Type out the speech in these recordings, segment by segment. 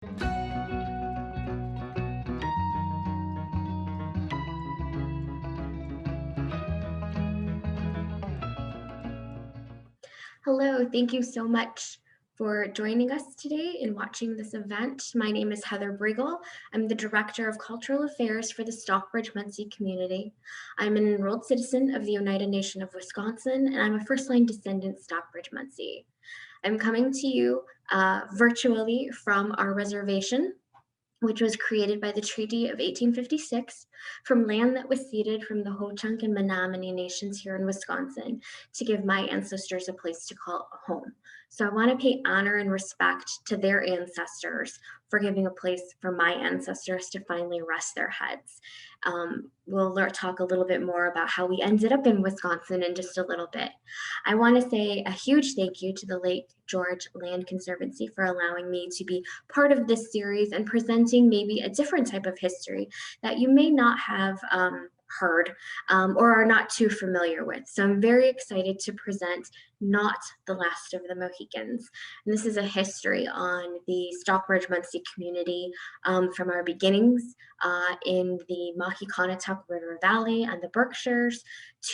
Hello, thank you so much for joining us today and watching this event. My name is Heather Bruegl. I'm the Director of Cultural Affairs for the Stockbridge Munsee Community. I'm an enrolled citizen of the Oneida Nation of Wisconsin, and I'm a first-line descendant Stockbridge Munsee. I'm coming to you virtually from our reservation, which was created by the Treaty of 1856 from land that was ceded from the Ho-Chunk and Menominee nations here in Wisconsin to give my ancestors a place to call home. So I want to pay honor and respect to their ancestors for giving a place for my ancestors to finally rest their heads. We'll talk a little bit more about how we ended up in Wisconsin in just a little bit. I want to say a huge thank you to the late George Land Conservancy for allowing me to be part of this series and presenting maybe a different type of history that you may not have heard or are not too familiar with. So I'm very excited to present Not the Last of the Mohicans. And this is a history on the Stockbridge Munsee community from our beginnings in the Mohican River Valley and the Berkshires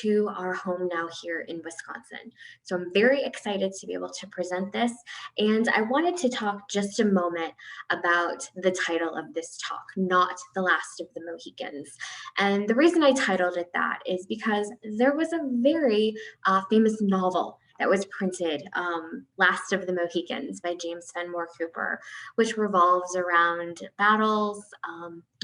to our home now here in Wisconsin. So I'm very excited to be able to present this. And I wanted to talk just a moment about the title of this talk, Not the Last of the Mohicans. And the reason I titled it that is because there was a very famous novel that was printed, Last of the Mohicans by James Fenimore Cooper, which revolves around battles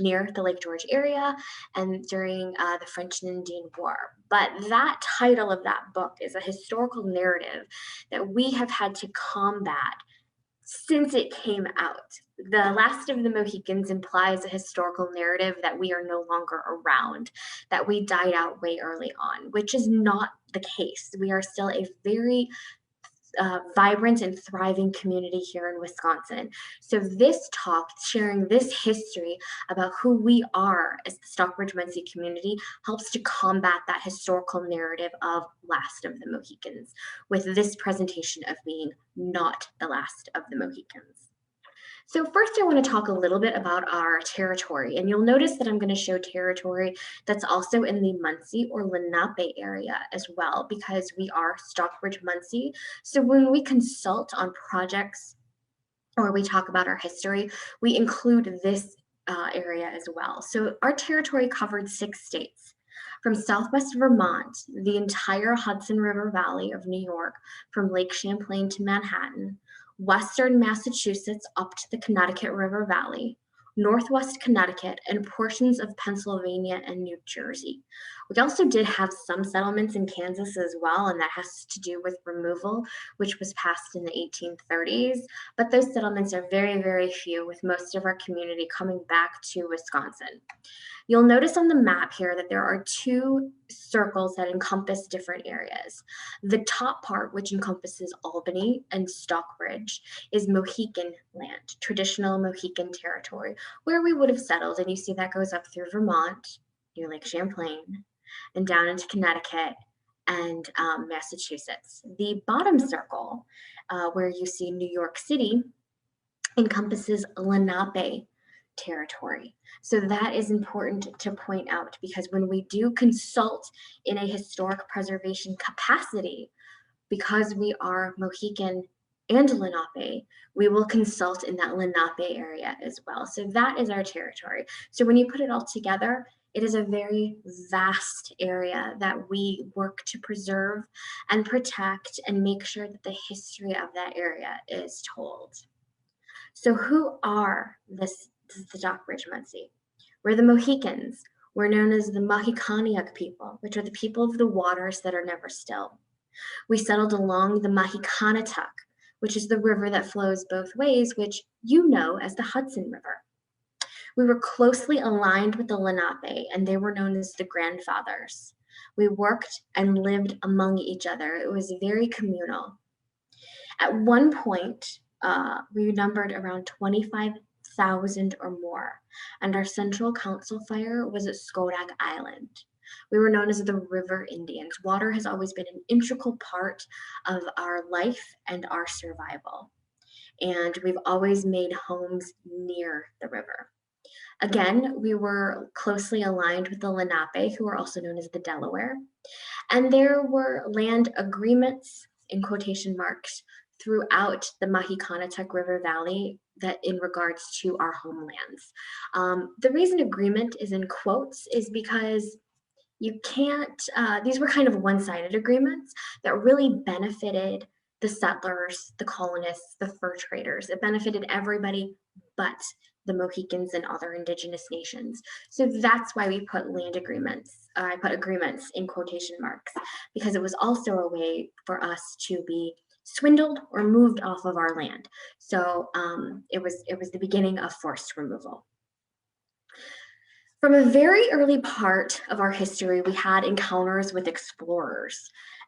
near the Lake George area and during the French and Indian War. But that title of that book is a historical narrative that we have had to combat since it came out. The Last of the Mohicans implies a historical narrative that we are no longer around, that we died out way early on, which is not the case. We are still a very vibrant and thriving community here in Wisconsin. So this talk, sharing this history about who we are as the Stockbridge Munsee community, helps to combat that historical narrative of Last of the Mohicans, with this presentation of being not the last of the Mohicans. So first I want to talk a little bit about our territory, and you'll notice that I'm going to show territory that's also in the Munsee or Lenape area as well, because we are Stockbridge Munsee. So when we consult on projects or we talk about our history, we include this area as well. So our territory covered 6 states. From southwest Vermont, the entire Hudson River Valley of New York, from Lake Champlain to Manhattan, western Massachusetts up to the Connecticut River Valley, northwest Connecticut, and portions of Pennsylvania and New Jersey. We also did have some settlements in Kansas as well, and that has to do with removal, which was passed in the 1830s. But those settlements are very, very few, with most of our community coming back to Wisconsin. You'll notice on the map here that there are 2 circles that encompass different areas. The top part, which encompasses Albany and Stockbridge, is Mohican land, traditional Mohican territory, where we would have settled. And you see that goes up through Vermont, near Lake Champlain, and down into Connecticut and Massachusetts. The bottom circle, where you see New York City, encompasses Lenape territory. So that is important to point out, because when we do consult in a historic preservation capacity, because we are Mohican and Lenape, we will consult in that Lenape area as well. So that is our territory. So when you put it all together, it is a very vast area that we work to preserve and protect and make sure that the history of that area is told. So who are the Stockbridge Munsee? We're the Mohicans. We're known as the Mohicaniac people, which are the people of the waters that are never still. We settled along the Mohicanatuck, which is the river that flows both ways, which you know as the Hudson River. We were closely aligned with the Lenape, and they were known as the grandfathers. We worked and lived among each other. It was very communal. At one point, we numbered around 25,000 or more, and our central council fire was at Skodak Island. We were known as the River Indians. Water has always been an integral part of our life and our survival. and we've always made homes near the river. Again, we were closely aligned with the Lenape, who are also known as the Delaware, and there were land agreements, in quotation marks, throughout the Mahicanatuck River Valley that in regards to our homelands. The reason agreement is in quotes is because you can't, these were kind of one-sided agreements that really benefited the settlers, the colonists, the fur traders. It benefited everybody but the Mohicans and other indigenous nations. So that's why we put land agreements, I put agreements in quotation marks, because it was also a way for us to be swindled or moved off of our land. So it was the beginning of forced removal. From a very early part of our history, we had encounters with explorers.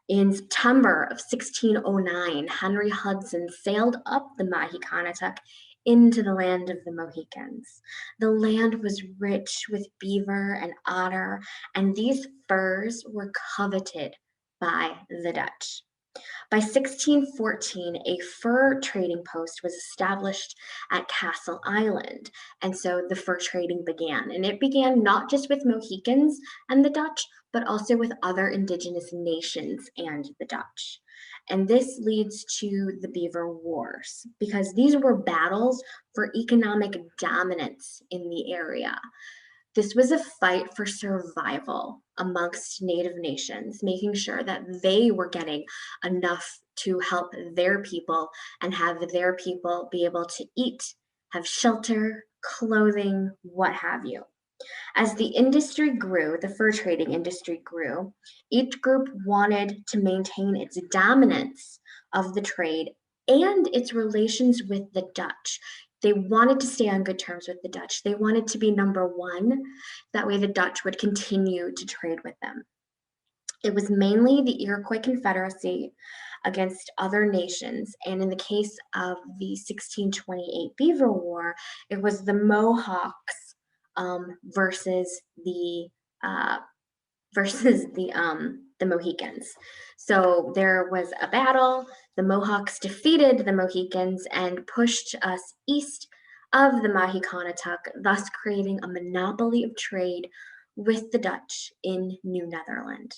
In September of 1609, Henry Hudson sailed up the Mahicanatuck into the land of the Mohicans. The land was rich with beaver and otter, and these furs were coveted by the Dutch. By 1614, a fur trading post was established at Castle Island, and so the fur trading began. And it began not just with Mohicans and the Dutch, but also with other indigenous nations and the Dutch. And this leads to the Beaver Wars, because these were battles for economic dominance in the area. This was a fight for survival amongst Native nations, making sure that they were getting enough to help their people and have their people be able to eat, have shelter, clothing, what have you. As the industry grew, the fur trading industry grew, each group wanted to maintain its dominance of the trade and its relations with the Dutch. They wanted to stay on good terms with the Dutch. They wanted to be number one. That way the Dutch would continue to trade with them. It was mainly the Iroquois Confederacy against other nations. And in the case of the 1628 Beaver War, it was the Mohawks versus the Mohicans. So there was a battle. The Mohawks defeated the Mohicans and pushed us east of the Mahicanatuck, thus creating a monopoly of trade with the Dutch in New Netherland.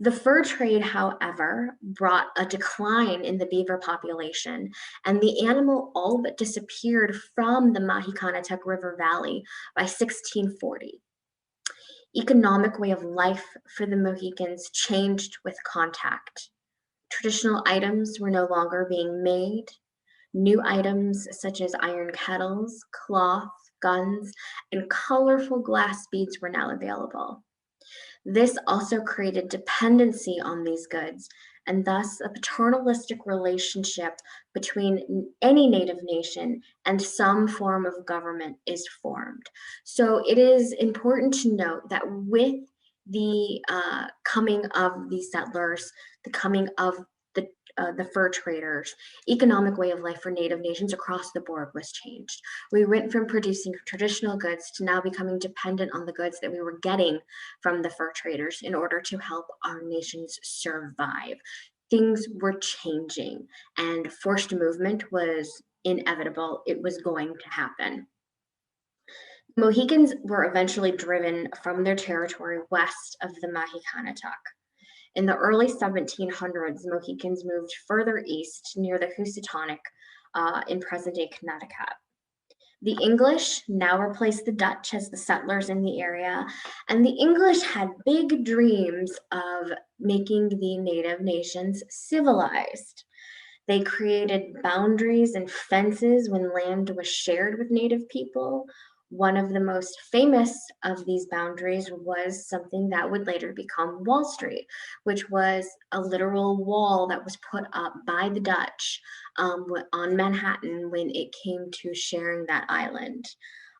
The fur trade, however, brought a decline in the beaver population, and the animal all but disappeared from the Mahicanatuck River Valley by 1640. Economic way of life for the Mohicans changed with contact. Traditional items were no longer being made. New items such as iron kettles, cloth, guns, and colorful glass beads were now available. This also created dependency on these goods, and thus a paternalistic relationship between any Native nation and some form of government is formed. So it is important to note that with the coming of these settlers, the coming of the fur traders, economic way of life for Native nations across the board was changed. We went from producing traditional goods to now becoming dependent on the goods that we were getting from the fur traders in order to help our nations survive. Things were changing, and forced movement was inevitable. It was going to happen. Mohicans were eventually driven from their territory west of the Mahicanatuck. In the early 1700s, Mohicans moved further east near the Housatonic in present-day Connecticut. The English now replaced the Dutch as the settlers in the area, and the English had big dreams of making the Native nations civilized. They created boundaries and fences when land was shared with Native people. One of the most famous of these boundaries was something that would later become Wall Street, which was a literal wall that was put up by the Dutch on Manhattan when it came to sharing that island.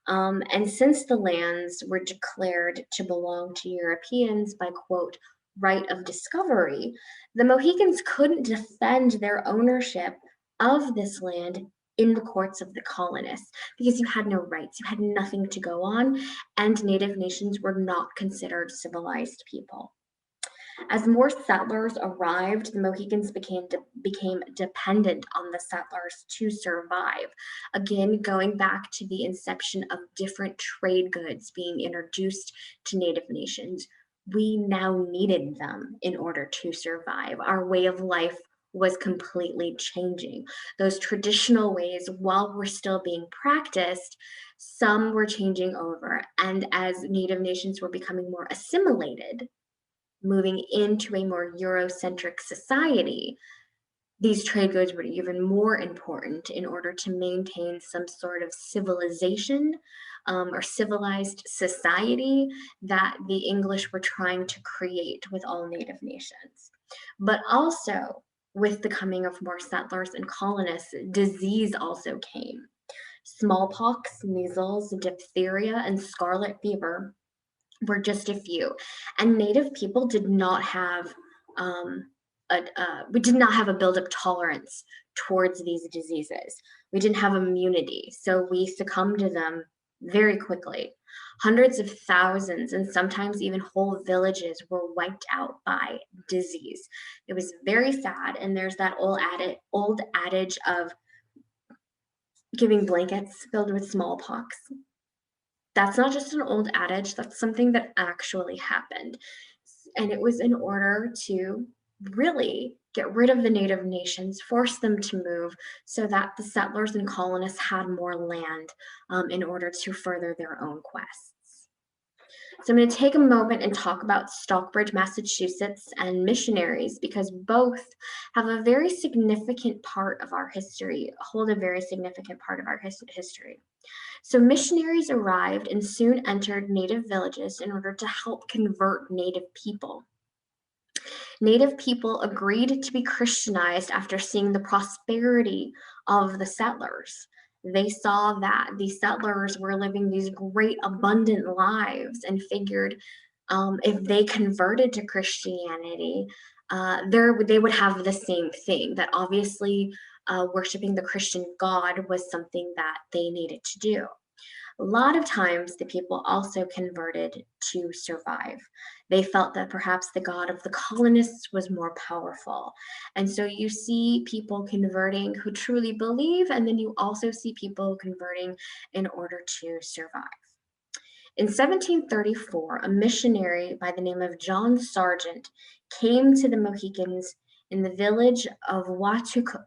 And since the lands were declared to belong to Europeans by, quote, right of discovery, the Mohicans couldn't defend their ownership of this land in the courts of the colonists because you had no rights, you had nothing to go on, and Native nations were not considered civilized people. As more settlers arrived, the Mohicans became dependent on the settlers to survive. Again, going back to the inception of different trade goods being introduced to Native nations, we now needed them in order to survive. Our way of life was completely changing. Those traditional ways, while were still being practiced, some were changing over. And as Native nations were becoming more assimilated, moving into a more Eurocentric society, these trade goods were even more important in order to maintain some sort of civilization or civilized society that the English were trying to create with all Native nations. But also, with the coming of more settlers and colonists, disease also came. Smallpox, measles, diphtheria, and scarlet fever were just a few. And Native people did not have we did not have a build-up tolerance towards these diseases. We didn't have immunity, so we succumbed to them very quickly. Hundreds of thousands and sometimes even whole villages were wiped out by disease. It was very sad, and there's that old adage of giving blankets filled with smallpox. That's not just an old adage, that's something that actually happened. And it was in order to really get rid of the Native nations, force them to move so that the settlers and colonists had more land in order to further their own quests. So I'm going to take a moment and talk about Stockbridge, Massachusetts and missionaries because both have a very significant part of our history, hold a very significant part of our history. So missionaries arrived and soon entered Native villages in order to help convert Native people. Native people agreed to be Christianized after seeing the prosperity of the settlers. They saw that the settlers were living these great, abundant lives and figured if they converted to Christianity, they would have the same thing. That obviously worshiping the Christian God was something that they needed to do. A lot of times, the people also converted to survive. They felt that perhaps the God of the colonists was more powerful. And so you see people converting who truly believe, and then you also see people converting in order to survive. In 1734, a missionary by the name of John Sargent came to the Mohicans in the village of Watucook.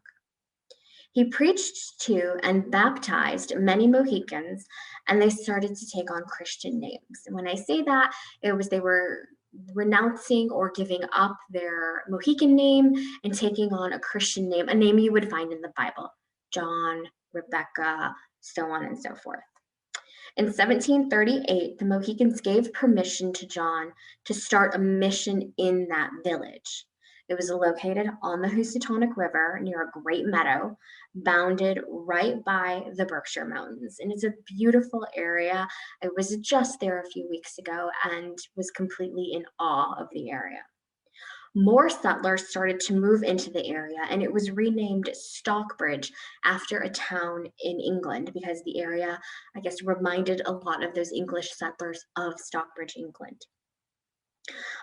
He preached to and baptized many Mohicans, and they started to take on Christian names. And when I say that, it was they were renouncing or giving up their Mohican name and taking on a Christian name, a name you would find in the Bible: John, Rebecca, so on and so forth. In 1738, the Mohicans gave permission to John to start a mission in that village. It was located on the Housatonic River near a great meadow, bounded right by the Berkshire Mountains. And it's a beautiful area. I was just there a few weeks ago and was completely in awe of the area. More settlers started to move into the area, and it was renamed Stockbridge after a town in England because the area, I guess, reminded a lot of those English settlers of Stockbridge, England.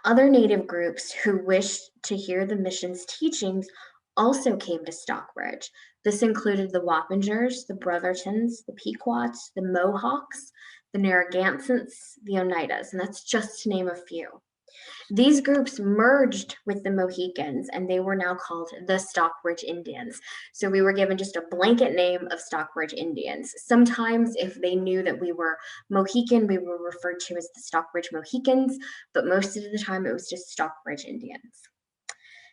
Other Native groups who wished to hear the mission's teachings also came to Stockbridge. This included the Wappingers, the Brothertons, the Pequots, the Mohawks, the Narragansetts, the Oneidas, and that's just to name a few. These groups merged with the Mohicans, and they were now called the Stockbridge Indians. So we were given just a blanket name of Stockbridge Indians. Sometimes, if they knew that we were Mohican, we were referred to as the Stockbridge Mohicans, but most of the time it was just Stockbridge Indians.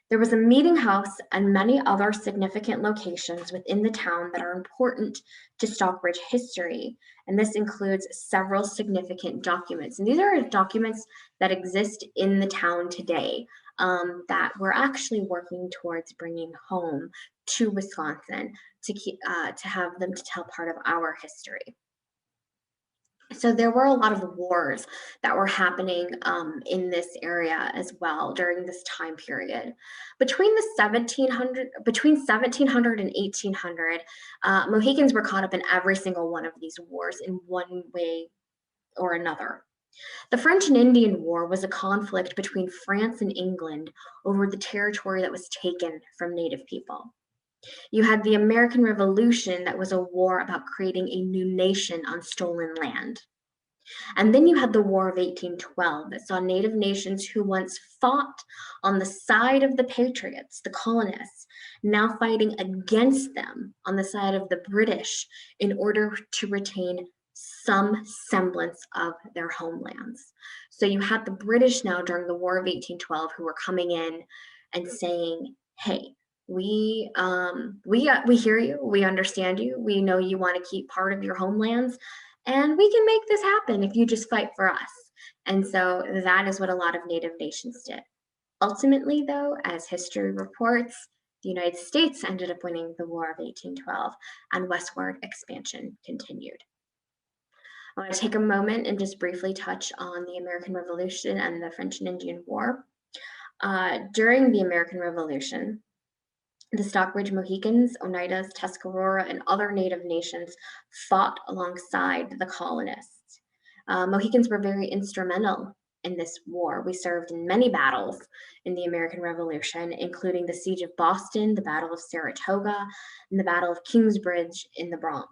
There was a meeting house and many other significant locations within the town that are important to Stockbridge history, and this includes several significant documents. And these are documents that exist in the town today that we're actually working towards bringing home to Wisconsin to have them to tell part of our history. So there were a lot of wars that were happening in this area as well during this time period. Between 1700 and 1800, Mohicans were caught up in every single one of these wars in one way or another. The French and Indian War was a conflict between France and England over the territory that was taken from Native people. You had the American Revolution, that was a war about creating a new nation on stolen land. And then you had the War of 1812 that saw Native nations who once fought on the side of the patriots, the colonists, now fighting against them on the side of the British in order to retain some semblance of their homelands. So you had the British now during the War of 1812 who were coming in and saying, hey, we hear you, we understand you, we know you want to keep part of your homelands, and we can make this happen if you just fight for us. And so that is what a lot of Native nations did. Ultimately, though, as history reports, the United States ended up winning the War of 1812, and westward expansion continued. I want to take a moment and just briefly touch on the American Revolution and the French and Indian War. During the American Revolution, the Stockbridge Mohicans, Oneidas, Tuscarora, and other Native nations fought alongside the colonists. Mohicans were very instrumental in this war. We served in many battles in the American Revolution, including the Siege of Boston, the Battle of Saratoga, and the Battle of Kingsbridge in the Bronx.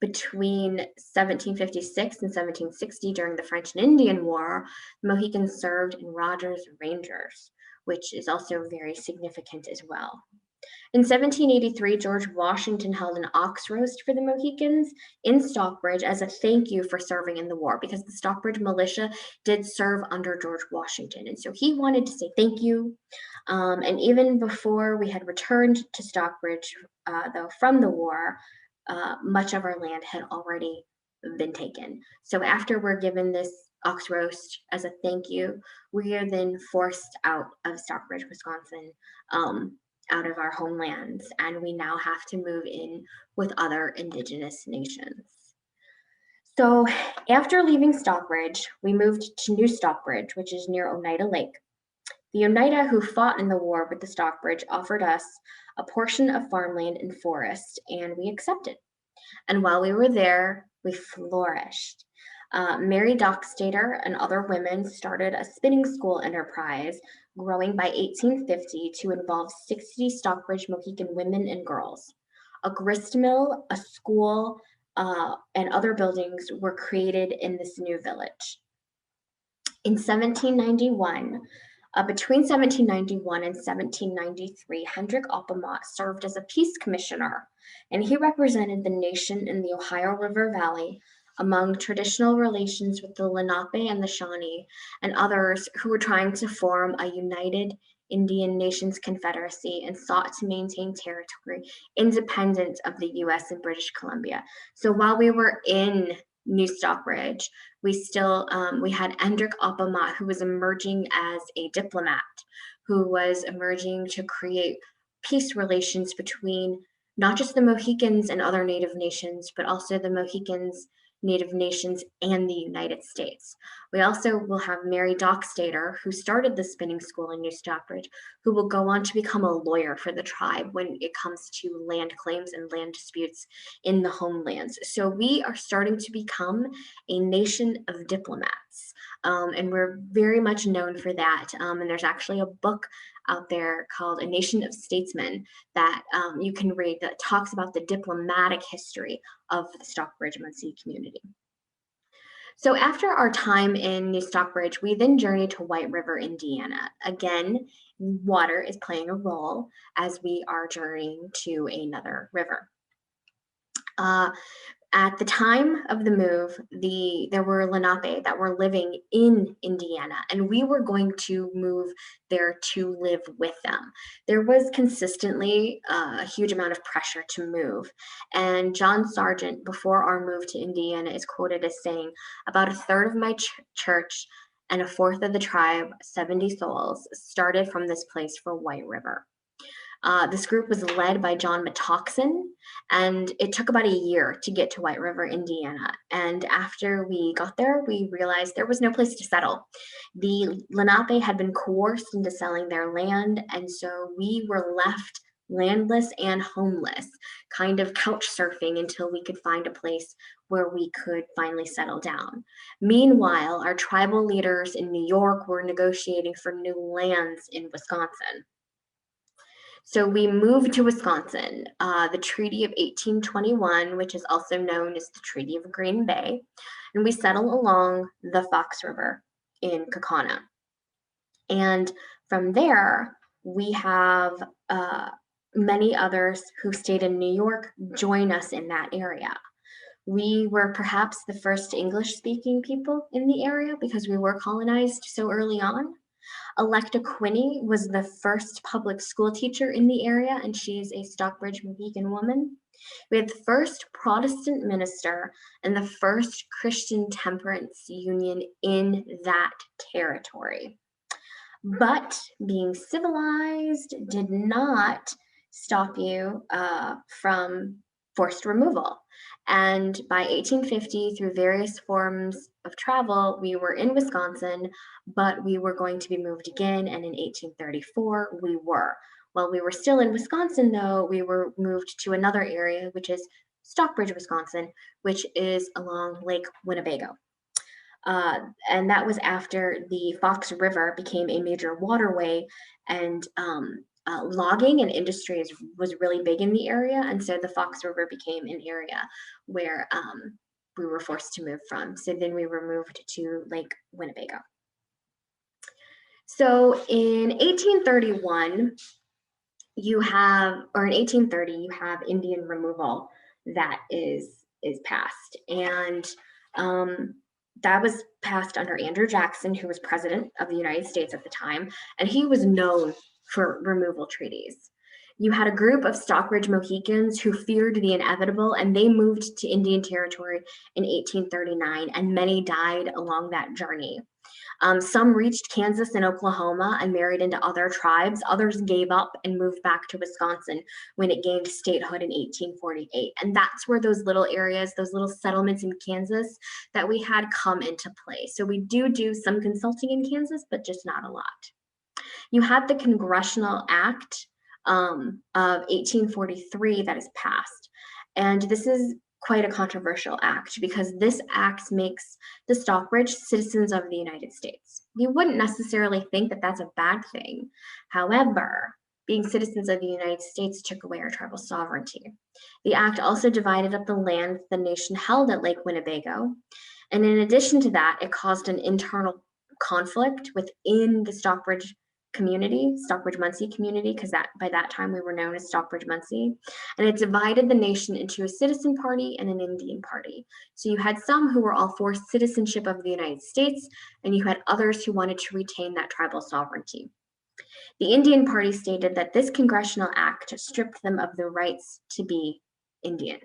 Between 1756 and 1760, during the French and Indian War, the Mohicans served in Rogers Rangers, which is also very significant as well. In 1783, George Washington held an ox roast for the Mohicans in Stockbridge as a thank you for serving in the war, because the Stockbridge militia did serve under George Washington. And so he wanted to say thank you. And even before we had returned to Stockbridge, though, from the war, much of our land had already been taken. So after we're given this ox roast as a thank you, we are then forced out of Stockbridge, Wisconsin, out of our homelands, and we now have to move in with other Indigenous nations. So after leaving Stockbridge, we moved to New Stockbridge, which is near Oneida Lake. The Oneida who fought in the war with the Stockbridge offered us a portion of farmland and forest, and we accepted. And while we were there, we flourished. Mary Dockstader and other women started a spinning school enterprise, growing by 1850 to involve 60 Stockbridge Mohican women and girls. A grist mill, a school, and other buildings were created in this new village. In 1791, between 1791 and 1793, Hendrik Oppemat served as a peace commissioner, and he represented the nation in the Ohio River Valley among traditional relations with the Lenape and the Shawnee and others who were trying to form a united Indian Nations Confederacy and sought to maintain territory independent of the US and British Columbia. So while we were in New Stockbridge, we had Hendrik Oppemat, who was emerging as a diplomat, who was emerging to create peace relations between not just the Mohicans and other Native nations, but also the Mohicans, Native nations, and the United States. We also will have Mary Dockstader, who started the spinning school in New Stockbridge, who will go on to become a lawyer for the tribe when it comes to land claims and land disputes in the homelands. So we are starting to become a nation of diplomats, and we're very much known for that. And there's actually a book out there called A Nation of Statesmen that you can read that talks about the diplomatic history of the Stockbridge Munsee community. So after our time in New Stockbridge, we then journeyed to White River, Indiana. Again, water is playing a role as we are journeying to another river. At the time of the move, there were Lenape that were living in Indiana, and we were going to move there to live with them. There was consistently a huge amount of pressure to move, and John Sargent, before our move to Indiana, is quoted as saying, "About a third of my church and a fourth of the tribe, 70 souls, started from this place for White River." This group was led by John Metoxen, and it took about a year to get to White River, Indiana. And after we got there, we realized there was no place to settle. The Lenape had been coerced into selling their land, and so we were left landless and homeless, kind of couch surfing until we could find a place where we could finally settle down. Meanwhile, our tribal leaders in New York were negotiating for new lands in Wisconsin. So we moved to Wisconsin. The Treaty of 1821, which is also known as the Treaty of Green Bay, and we settled along the Fox River in Kaukauna. And from there, we have many others who stayed in New York join us in that area. We were perhaps the first English-speaking people in the area because we were colonized so early on. Electa Quinney was the first public school teacher in the area, and she is a Stockbridge Mohican woman. We had the first Protestant minister and the first Christian temperance union in that territory. But being civilized did not stop you from forced removal. And by 1850, through various forms of travel, we were in Wisconsin, but we were going to be moved again. And in 1834, we were. While we were still in Wisconsin, though, we were moved to another area, which is Stockbridge, Wisconsin, which is along Lake Winnebago. And that was after the Fox River became a major waterway, and logging and industry was really big in the area. And so the Fox River became an area where we were forced to move from. So then we were moved to Lake Winnebago. So in 1831, you have, or in 1830, you have Indian removal that is passed. And that was passed under Andrew Jackson, who was president of the United States at the time, and he was known for removal treaties. You had a group of Stockbridge Mohicans who feared the inevitable, and they moved to Indian Territory in 1839, and many died along that journey. Some reached Kansas and Oklahoma and married into other tribes. Others gave up and moved back to Wisconsin when it gained statehood in 1848. And that's where those little areas, those little settlements in Kansas that we had come into play. So we do some consulting in Kansas, but just not a lot. You had the Congressional Act of 1843 that is passed. And this is quite a controversial act because this act makes the Stockbridge citizens of the United States. You wouldn't necessarily think that that's a bad thing. However, being citizens of the United States took away our tribal sovereignty. The act also divided up the land the nation held at Lake Winnebago. And in addition to that, it caused an internal conflict within the Stockbridge community, Stockbridge Munsee Community, because by that time we were known as Stockbridge Munsee, and it divided the nation into a citizen party and an Indian party. So you had some who were all for citizenship of the United States, and you had others who wanted to retain that tribal sovereignty. The Indian party stated that this congressional act stripped them of the rights to be Indian.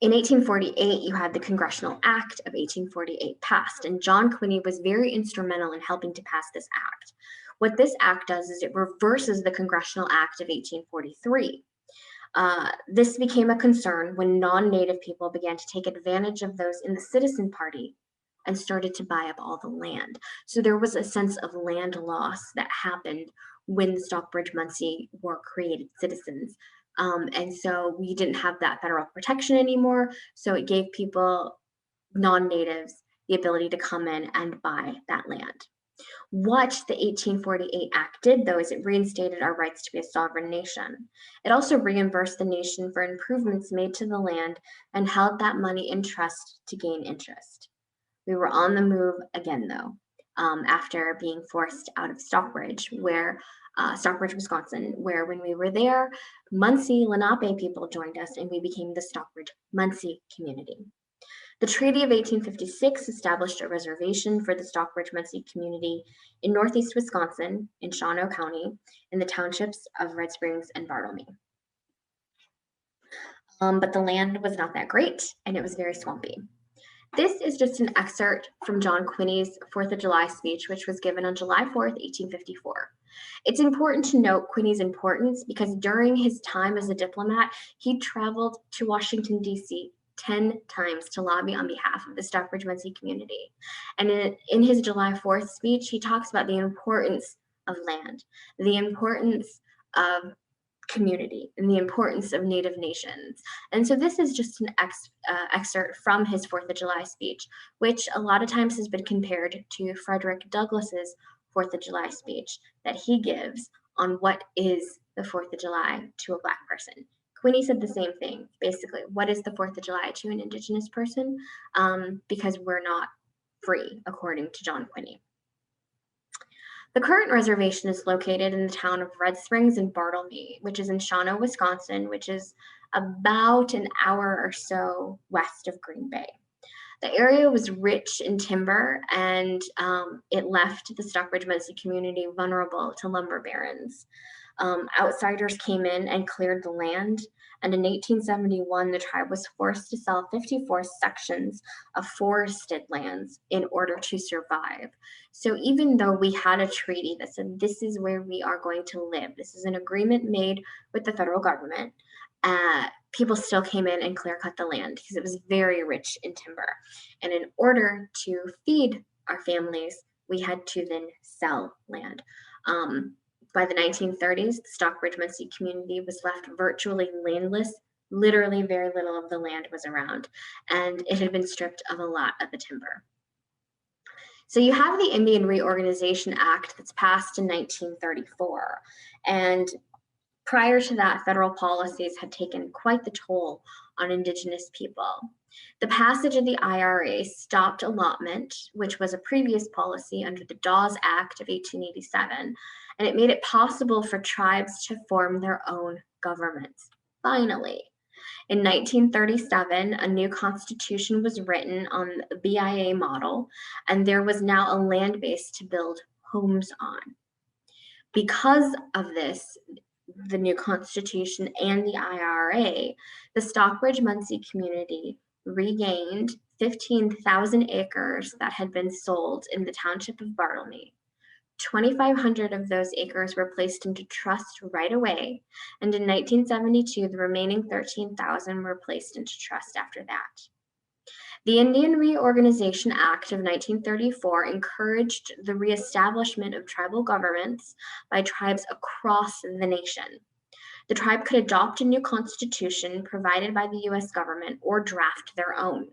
In 1848, you had the Congressional Act of 1848 passed, and John Quinney was very instrumental in helping to pass this act. What this act does is it reverses the Congressional Act of 1843. This became a concern when non-Native people began to take advantage of those in the Citizen Party and started to buy up all the land. So there was a sense of land loss that happened when the Stockbridge Munsee were created citizens. And so we didn't have that federal protection anymore. So it gave people, non-natives, the ability to come in and buy that land. What the 1848 Act did, though, is it reinstated our rights to be a sovereign nation. It also reimbursed the nation for improvements made to the land and held that money in trust to gain interest. We were on the move again, though, after being forced out of Stockbridge, Stockbridge, Wisconsin, where when we were there, Munsee Lenape people joined us and we became the Stockbridge Munsee Community. The Treaty of 1856 established a reservation for the Stockbridge Munsee Community in northeast Wisconsin, in Shawano County, in the townships of Red Springs and Bartlemy. But the land was not that great and it was very swampy. This is just an excerpt from John Quinney's 4th of July speech, which was given on July 4th, 1854. It's important to note Quinney's importance because during his time as a diplomat, he traveled to Washington, D.C. 10 times to lobby on behalf of the Stockbridge Munsee community. And in his July 4th speech, he talks about the importance of land, the importance of community and the importance of Native nations. And so this is just an excerpt from his 4th of July speech, which a lot of times has been compared to Frederick Douglass's 4th of July speech that he gives on what is the 4th of July to a Black person. Quinny said the same thing, basically. What is the 4th of July to an Indigenous person? Because we're not free, according to John Quinny. The current reservation is located in the town of Red Springs and Bartlemy, which is in Shawano, Wisconsin, which is about an hour or so west of Green Bay. The area was rich in timber, and it left the Stockbridge Munsee community vulnerable to lumber barons. Outsiders came in and cleared the land, and in 1871, the tribe was forced to sell 54 sections of forested lands in order to survive. So even though we had a treaty that said this is where we are going to live, this is an agreement made with the federal government, people still came in and clear cut the land because it was very rich in timber. And in order to feed our families, we had to then sell land. By the 1930s, the Stockbridge Munsee community was left virtually landless. Literally very little of the land was around, and it had been stripped of a lot of the timber. So you have the Indian Reorganization Act that's passed in 1934, and prior to that, federal policies had taken quite the toll on Indigenous people. The passage of the IRA stopped allotment, which was a previous policy under the Dawes Act of 1887, and it made it possible for tribes to form their own governments, finally. In 1937, a new constitution was written on the BIA model, and there was now a land base to build homes on. Because of this, the new constitution and the IRA, the Stockbridge Munsee community regained 15,000 acres that had been sold in the township of Bartlemy. 2,500 of those acres were placed into trust right away, and in 1972, the remaining 13,000 were placed into trust after that. The Indian Reorganization Act of 1934 encouraged the reestablishment of tribal governments by tribes across the nation. The tribe could adopt a new constitution provided by the U.S. government or draft their own.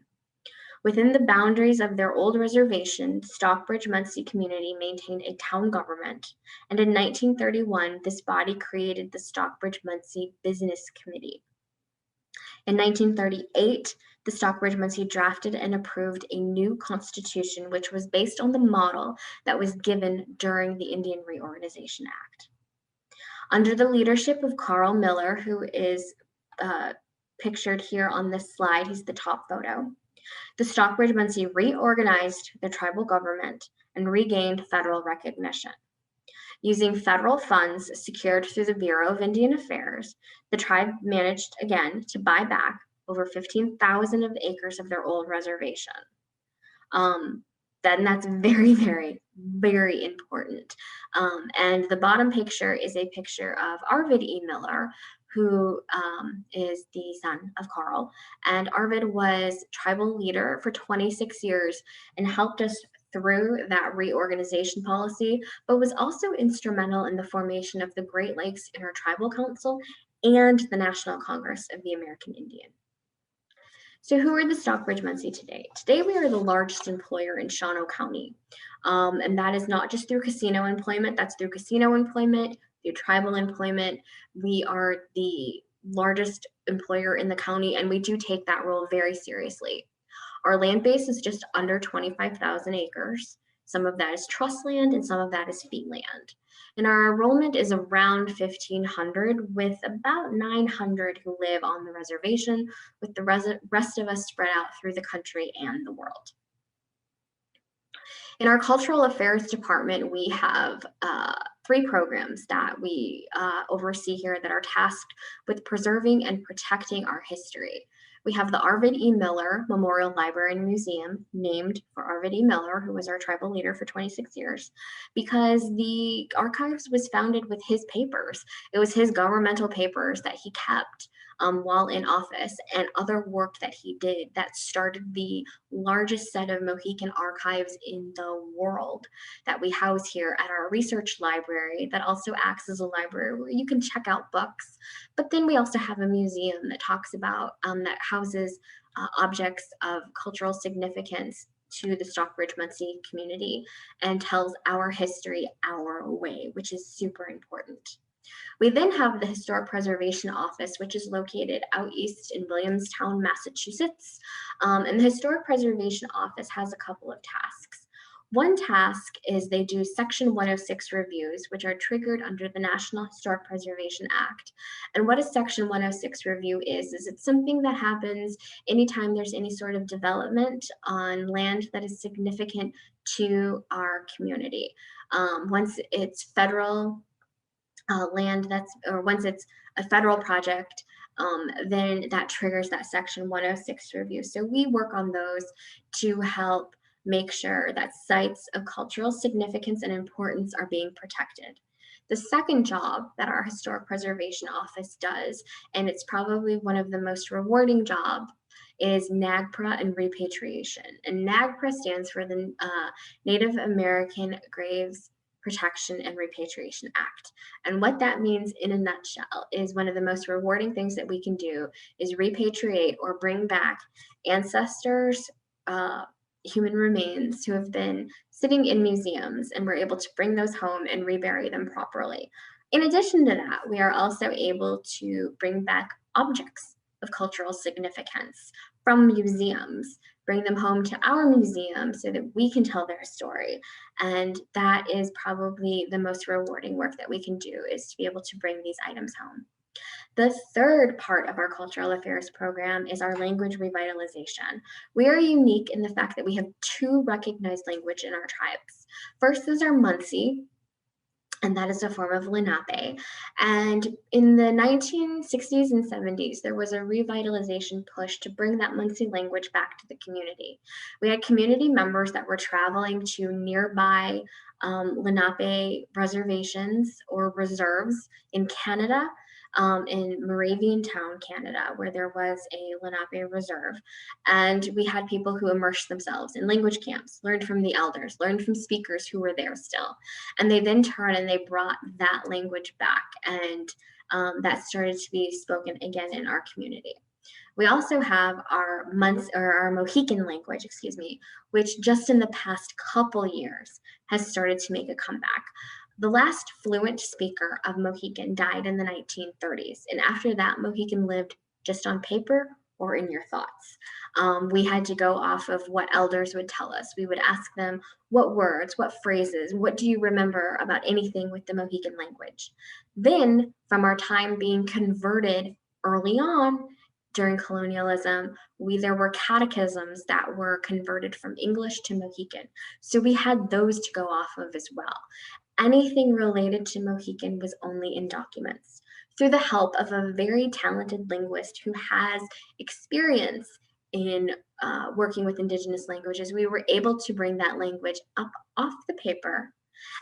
Within the boundaries of their old reservation, the Stockbridge Munsee community maintained a town government, and in 1931, this body created the Stockbridge Munsee Business Committee. In 1938, the Stockbridge Munsee drafted and approved a new constitution, which was based on the model that was given during the Indian Reorganization Act. Under the leadership of Carl Miller, who is pictured here on this slide, he's the top photo, the Stockbridge Munsee reorganized their tribal government and regained federal recognition. Using federal funds secured through the Bureau of Indian Affairs, the tribe managed again to buy back over 15,000 of the acres of their old reservation. Then that's very, very, very important. And the bottom picture is a picture of Arvid E. Miller, who is the son of Carl. And Arvid was tribal leader for 26 years and helped us through that reorganization policy, but was also instrumental in the formation of the Great Lakes Intertribal Council and the National Congress of the American Indian. So who are the Stockbridge Munsee today? Today we are the largest employer in Shawano County. And that is not just through casino employment, that's through casino employment, through tribal employment. We are the largest employer in the county, and we do take that role very seriously. Our land base is just under 25,000 acres. Some of that is trust land and some of that is fee land. And our enrollment is around 1,500, with about 900 who live on the reservation, with the rest of us spread out through the country and the world. In our Cultural Affairs Department, we have 3 programs that we oversee here that are tasked with preserving and protecting our history. We have the Arvid E. Miller Memorial Library and Museum, named for Arvid E. Miller, who was our tribal leader for 26 years, because the archives was founded with his papers. It was his governmental papers that he kept. while in office, and other work that he did that started the largest set of Mohican archives in the world that we house here at our research library that also acts as a library where you can check out books. But then we also have a museum that talks about, that houses objects of cultural significance to the Stockbridge Munsee community and tells our history our way, which is super important. We then have the Historic Preservation Office, which is located out east in Williamstown, Massachusetts. And the Historic Preservation Office has a couple of tasks. One task is they do Section 106 reviews, which are triggered under the National Historic Preservation Act. And what a Section 106 review is it's something that happens anytime there's any sort of development on land that is significant to our community. Once it's federal land or once it's a federal project, then that triggers that Section 106 review. So we work on those to help make sure that sites of cultural significance and importance are being protected. The second job that our Historic Preservation Office does, and it's probably one of the most rewarding jobs, is NAGPRA and repatriation. And NAGPRA stands for the Native American Graves Protection and Repatriation Act. And what that means in a nutshell is one of the most rewarding things that we can do is repatriate or bring back ancestors, human remains who have been sitting in museums, and we're able to bring those home and rebury them properly. In addition to that, we are also able to bring back objects of cultural significance from museums, bring them home to our museum so that we can tell their story. And that is probably the most rewarding work that we can do, is to be able to bring these items home. The third part of our cultural affairs program is our language revitalization. We are unique in the fact that we have two recognized language in our tribes. First is our Munsee, and that is a form of Lenape. And in the 1960s and 70s, there was a revitalization push to bring that Munsee language back to the community. We had community members that were traveling to nearby Lenape reservations or reserves in Canada, in Moravian Town, Canada, where there was a Lenape reserve. And we had people who immersed themselves in language camps, learned from the elders, learned from speakers who were there still. And they then turned and they brought that language back, and that started to be spoken again in our community. We also have our Mohican language, which just in the past couple years has started to make a comeback. The last fluent speaker of Mohican died in the 1930s, and after that, Mohican lived just on paper or in your thoughts. We had to go off of what elders would tell us. We would ask them, what words, what phrases, what do you remember about anything with the Mohican language? Then, from our time being converted early on during colonialism, there were catechisms that were converted from English to Mohican. So we had those to go off of as well. Anything related to Mohican was only in documents. Through the help of a very talented linguist who has experience in working with Indigenous languages, we were able to bring that language up off the paper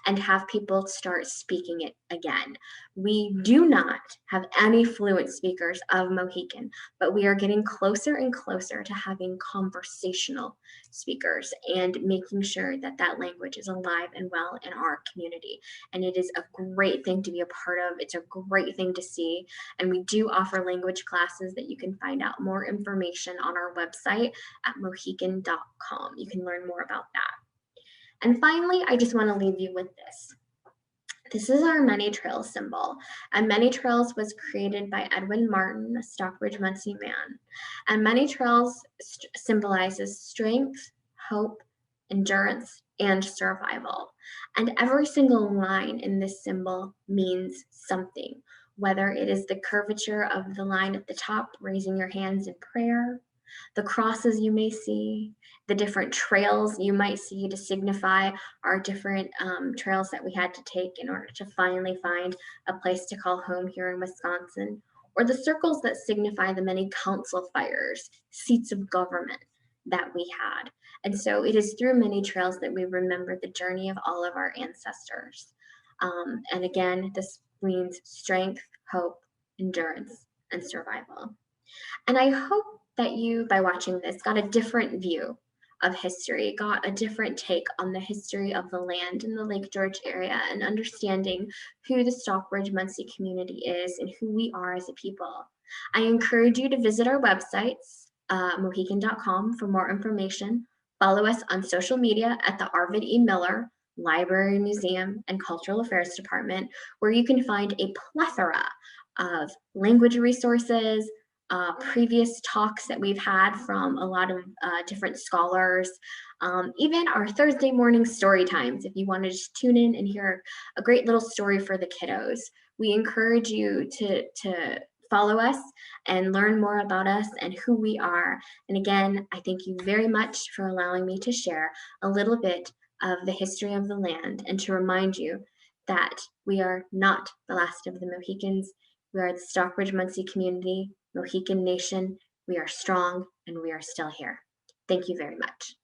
and have people start speaking it again. We do not have any fluent speakers of Mohican, but we are getting closer and closer to having conversational speakers and making sure that that language is alive and well in our community. And it is a great thing to be a part of. It's a great thing to see. And we do offer language classes that you can find out more information on our website at mohican.com. You can learn more about that. And finally, I just want to leave you with this. This is our Many Trails symbol. And Many Trails was created by Edwin Martin, a Stockbridge Munsee man. And Many Trails symbolizes strength, hope, endurance, and survival. And every single line in this symbol means something, whether it is the curvature of the line at the top, raising your hands in prayer, the crosses you may see, the different trails you might see to signify our different trails that we had to take in order to finally find a place to call home here in Wisconsin, or the circles that signify the many council fires, seats of government that we had. And so it is through many trails that we remember the journey of all of our ancestors. And again, this means strength, hope, endurance, and survival. And I hope that you, by watching this, got a different view of history, got a different take on the history of the land in the Lake George area, and understanding who the Stockbridge Munsee community is and who we are as a people. I encourage you to visit our websites, mohican.com, for more information. Follow us on social media at the Arvid E. Miller Library, Museum, and Cultural Affairs Department, where you can find a plethora of language resources, previous talks that we've had from a lot of different scholars, even our Thursday morning story times. If you want to just tune in and hear a great little story for the kiddos, we encourage you to follow us and learn more about us and who we are. And again, I thank you very much for allowing me to share a little bit of the history of the land and to remind you that we are not the last of the Mohicans. We are the Stockbridge Munsee Community, Mohican Nation. We are strong and we are still here. Thank you very much.